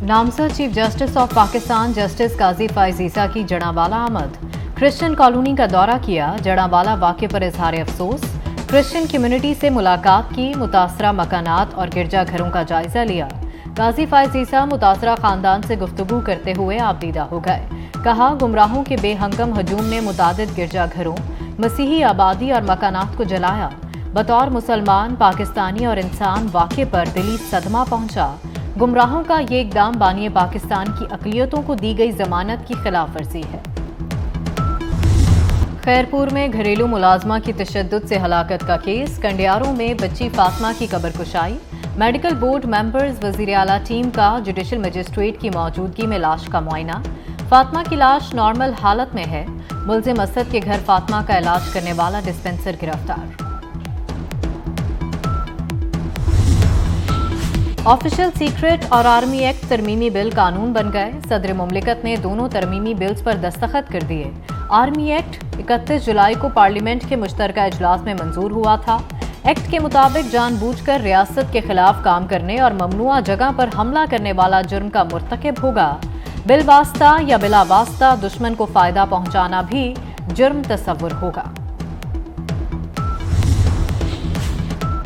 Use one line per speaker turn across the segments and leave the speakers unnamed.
नामजद chief justice of Pakistan justice Qazi Faez Isa की जड़ावाला आमद। क्रिश्चियन कॉलोनी का दौरा किया। जड़ावाला वाक़े पर इजहार अफसोस। क्रिश्चियन कम्युनिटी से मुलाकात की। मुतासरा मकानात और गिरजाघरों का जायजा लिया। काजी फाइज ईसा मुतासरा खानदान से गुफ्तगू करते हुए आबदीदा हो गए। कहा, गुमराहों के बेहंगम हजूम ने मुतादिद गिरजाघरों, मसीही आबादी और मकानात को जलाया। बतौर मुसलमान, पाकिस्तानी और इंसान वाक़े पर दिली सदमा पहुंचा। गुमराहों का ये इक़दाम बानी पाकिस्तान की अक़लियतों को दी गई ज़मानत की खिलाफ वर्जी है। खैरपुर में घरेलू मुलाजमा की तशद्दुद से हलाकत का केस। कंडियारों में बच्ची फातिमा की कब्र कुशाई। मेडिकल बोर्ड मेंबर्स, वज़ीर आला टीम का जुडिशल मजिस्ट्रेट की मौजूदगी में लाश का मुआयना। फातिमा की लाश नॉर्मल हालत में है। मुलजिम असद के घर फातिमा का इलाज करने वाला डिस्पेंसर गिरफ्तार। ऑफिशियल सीक्रेट और आर्मी एक्ट तरमीमी बिल कानून बन गए। सदर मुमलिकत ने दोनों तरमीमी बिल्स पर दस्तखत कर दिए। आर्मी एक्ट 31 जुलाई को पार्लियामेंट के मुश्तरका इजलास में मंजूर हुआ था। एक्ट के मुताबिक जानबूझकर रियासत के खिलाफ काम करने और ममनुआ जगह पर हमला करने वाला जुर्म का मुर्तकिब होगा। बिल वास्ता या बिला वास्ता दुश्मन को फायदा पहुंचाना भी जुर्म तस्वुर होगा।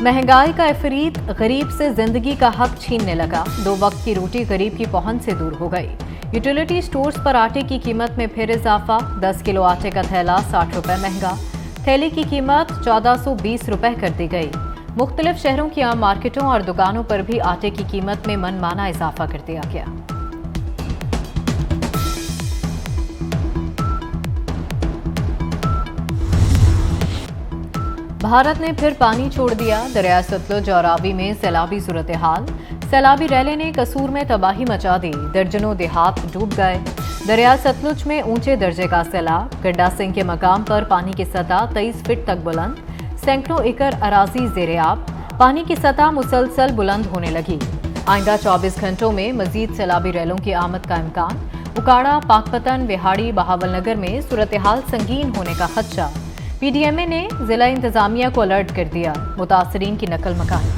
महंगाई का इफरीत गरीब से जिंदगी का हक छीनने लगा। 2 वक्त की रोटी गरीब की पहुंच से दूर हो गई। यूटिलिटी स्टोर्स पर आटे की कीमत में फिर इजाफा। 10 किलो आटे का थैला 60 रुपए महंगा। थैली की कीमत 1420 रुपए कर दी गई। मुख्तलिफ शहरों की आम मार्केटों और दुकानों पर भी आटे की कीमत में मनमाना इजाफा कर दिया गया। भारत ने फिर पानी छोड़ दिया। दरिया सतलुज और रावी में सैलाबी सूरत हाल। सैलाबी रैले ने कसूर में तबाही मचा दी। दर्जनों देहात डूब गए। दरिया सतलुज में ऊंचे दर्जे का सैलाब। गड्डा सिंह के मकाम पर पानी की सतह 23 फीट तक बुलंद। सैकड़ों एकड़ अराजी ज़ेर-ए-आब। पानी की सतह मुसलसल बुलंद होने लगी। आइंदा 24 घंटों में मजीद सैलाबी रैलों की आमद का इम्कान। उकाड़ा, पाकपतन, विहाड़ी, बहावलनगर में सूरत हाल संगीन होने का खदशा। पीडीएमए ने जिला इंतजामिया को अलर्ट कर दिया। मुतासरीन की नकल मकानी।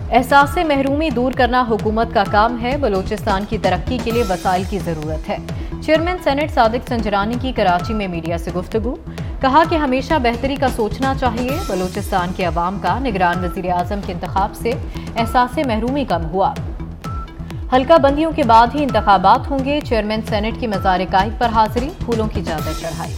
एहसास महरूमी दूर करना हुकूमत का काम है। बलूचिस्तान की तरक्की के लिए वसाइल की जरूरत है। चेयरमैन सेनेट सादिक संजरानी की कराची में मीडिया से गुफ्तगू। कहा कि हमेशा बेहतरी का सोचना चाहिए। बलूचिस्तान के अवाम का निगरान वजीर आजम के इंतखाब से एहसास महरूमी कम हुआ। हल्का बंदियों के बाद ही इंतखाबात होंगे। चेयरमैन सेनेट की मज़ार कायद पर हाजिरी। फूलों की चादर चढ़ाई।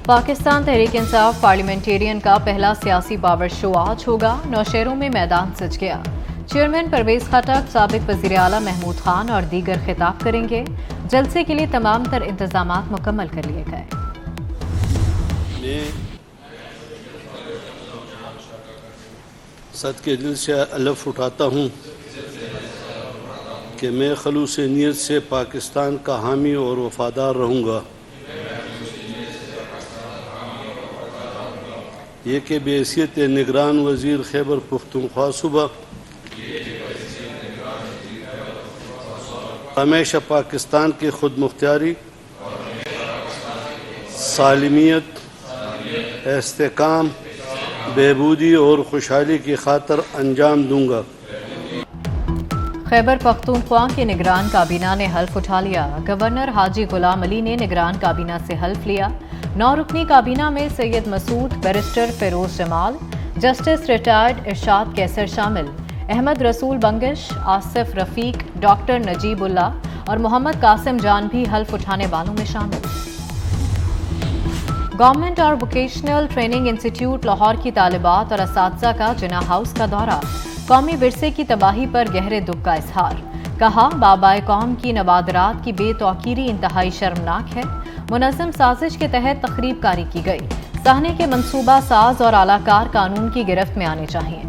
पाकिस्तान तहरीक इंसाफ पार्लियामेंटेरियन का पहला सियासी पावर शो आज होगा। 9 शहरों में मैदान सज गया। चेयरमैन परवेज खटक, साबिक वज़ीर आला महमूद खान और दीगर खिताब करेंगे। जलसे के लिए तमाम तर इंतजामात मुकम्मल कर लिए गए।
मैं सदके दिल से अलफ उठाता हूँ कि मैं खलूस नीयत से पाकिस्तान का हामी और वफादार रहूँगा। ये कि बेहैसियत निगरान वज़ीर खैबर पुख्तूनख्वा सूबा हमेशा पाकिस्तान की खुद मुख्तियारी, सालिमियत, इस्तेकाम, बहबूदी और खुशहाली की खातर अंजाम दूंगा।
खैबर पख्तूनख्वा के निगरान काबीना ने हल्फ उठा लिया। गवर्नर हाजी गुलाम अली ने निगरान काबीना से हल्फ लिया। 9 रुकनी काबीना में Syed Masood, barrister Feroze Jamal, justice retired Irshad Qaiser शामिल। अहमद रसूल बंगिश, आसिफ रफीक, डॉक्टर नजीबुल्ला और मोहम्मद कासिम जान भी हल्फ उठाने वालों में शामिल। गवर्नमेंट और वोकेशनल ट्रेनिंग इंस्टीट्यूट लाहौर की तालिबात और असातिज़ा का जिना हाउस का दौरा। कौमी विरसे की तबाही पर गहरे दुख का इजहार। कहा, बाबाए कौम की नवादरात की बेतौकीरी इंतहाई शर्मनाक है। मुनज़्ज़म साजिश के तहत तखरीब कारी की गई। सहने के मंसूबा साज और आलाकार कानून की गिरफ्त में आने चाहिए।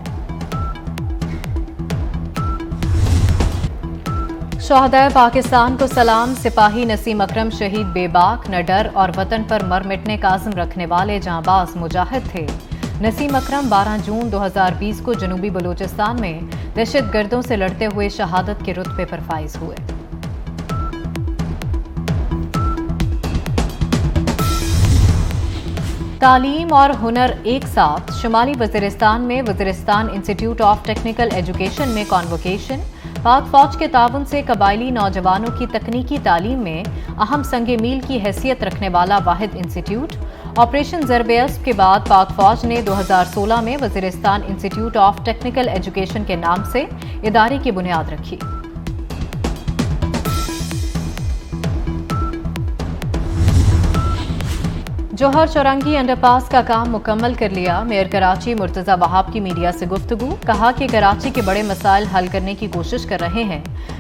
शहदाए पाकिस्तान को सलाम। सिपाही नसीम अकरम शहीद बेबाक, न डर और वतन पर मर मिटने का आज़म रखने वाले जांबाज मुजाहिद थे। नसीम अकरम 12 जून 2020 को जनूबी बलूचिस्तान में दहशतगर्दों से लड़ते हुए शहादत के रुतबे पर फाइज हुए। तालीम और हुनर एक साथ। शुमाली वज़ीरिस्तान में Waziristan institute of technical education में कॉन्वोकेशन। पाक फौज के ताउन से कबायली नौजवानों की तकनीकी तालीम में अहम संगे मील की हैसियत रखने वाला वाहिद इंस्टीट्यूट। ऑपरेशन ज़रब-ए-अस्ब के बाद पाक फौज ने 2016 में Waziristan institute of technical education के नाम से इदारे की बुनियाद रखी। जौहर चौरंगी अंडरपास का काम मुकम्मल कर लिया। मेयर कराची मुर्तज़ा वहाब की मीडिया से गुफ्तगू। कहा कि कराची के बड़े मसाइल हल करने की कोशिश कर रहे हैं।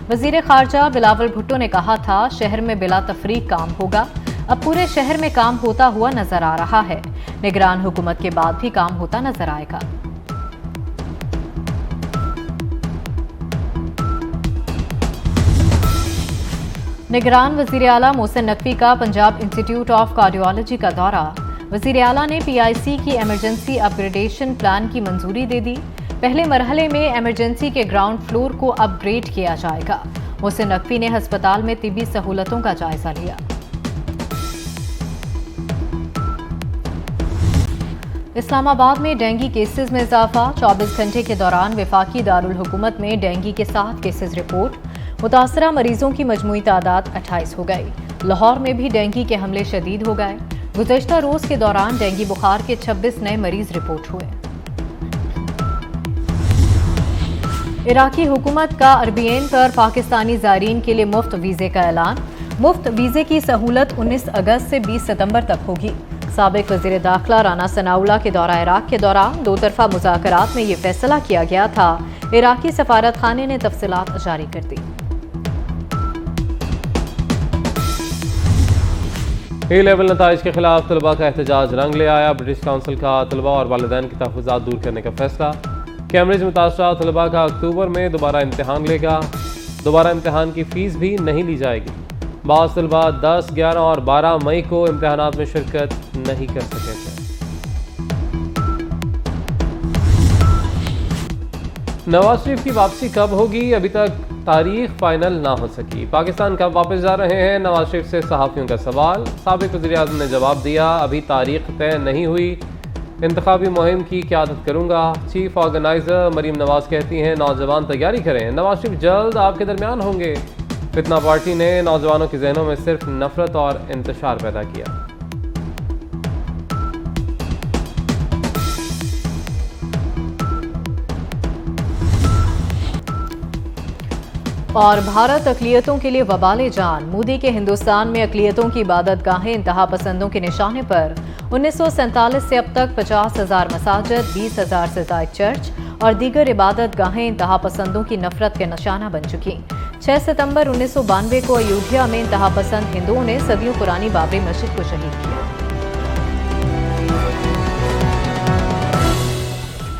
वज़ीर ख़ारजा बिलावल भुट्टो ने कहा था शहर में बिला तफरीक काम होगा। अब पूरे शहर में काम होता हुआ नजर आ रहा है। निगरान हुकूमत के बाद भी काम होता नजर आएगा। निगरान वज़ीर आला मोहसिन नकवी का पंजाब इंस्टीट्यूट ऑफ कार्डियोलॉजी का दौरा। वज़ीर आला ने PIC की एमरजेंसी अपग्रेडेशन प्लान की मंजूरी दे दी। पहले मरहले में एमरजेंसी के ग्राउंड फ्लोर को अपग्रेड किया जाएगा। मोहसिन नकवी ने हस्पताल में तिब्बी सहूलतों का जायजा लिया। इस्लामाबाद में डेंगू केसेस में इजाफा। 24 घंटे के दौरान वफाकी दारुल हुकूमत में डेंगू के 7 केसेस रिपोर्ट। मुतासरा मरीजों की मजमूई तादाद 28 हो गई। लाहौर में भी डेंगू के हमले शदीद हो गए। गुज़श्ता रोज के दौरान डेंगू बुखार के 26 नए मरीज रिपोर्ट हुए। इराकी हुकूमत का अरबियन पर पाकिस्तानी ज़ायरीन के लिए मुफ्त वीज़े का ऐलान। मुफ्त वीज़े की सहूलत 19 अगस्त से 20 सितंबर तक होगी। साबिक वज़ीर दाखिला राना सनाउल्लाह के दौरा इराक के दौरान दो तरफा मुज़ाकरात में ये फैसला किया गया था। इराकी सफारत खाने ने तफसीलात जारी कर दी।
ए लेवल नताइज के खिलाफ तलबा का एहतजाज रंग ले आया। ब्रिटिश काउंसिल का तलबा और वालिदैन के तहफ़्फ़ुज़ात दूर करने का फैसला। कैम्ब्रिज मुतासरा तलबा का अक्टूबर में दोबारा इम्तहान लेगा। दोबारा इम्तहान की फ़ीस भी नहीं ली जाएगी। बाज़ तलबा 10, 11 और 12 मई को इम्तहानात में शिरकत नहीं कर सके थे। नवाज शरीफ की वापसी कब होगी, अभी तक तारीख फाइनल ना हो सकी। पाकिस्तान कब वापस जा रहे हैं, नवाज शरीफ से सहाफ़ियों का सवाल। साबिक़ वज़ीर-ए-आज़म ने जवाब दिया, अभी तारीख तय नहीं हुई, इंतखाबी मुहिम की क़यादत करूँगा। चीफ ऑर्गेनाइज़र मरीम नवाज कहती हैं नौजवान तैयारी करें, नवाज शरीफ जल्द आपके दरमियान होंगे। फितना पार्टी ने नौजवानों के जहनों में सिर्फ नफरत और इंतशार पैदा किया।
और भारत अक़लियतों के लिए वबाले जान। मोदी के हिंदुस्तान में अक़लियतों की इबादत गाहें इंतहा पसंदों के निशाने पर। 1947 से अब तक 50,000 मसाजिद, 20,000 से ज़ायद चर्च और दीगर इबादत गाहें इंतहा पसंदों की नफरत के निशाना बन चुकी। 6 सितंबर 1992 को अयोध्या में इंतहा पसंद हिंदुओं ने सदियों पुरानी बाबरी मस्जिद को शहीद किया।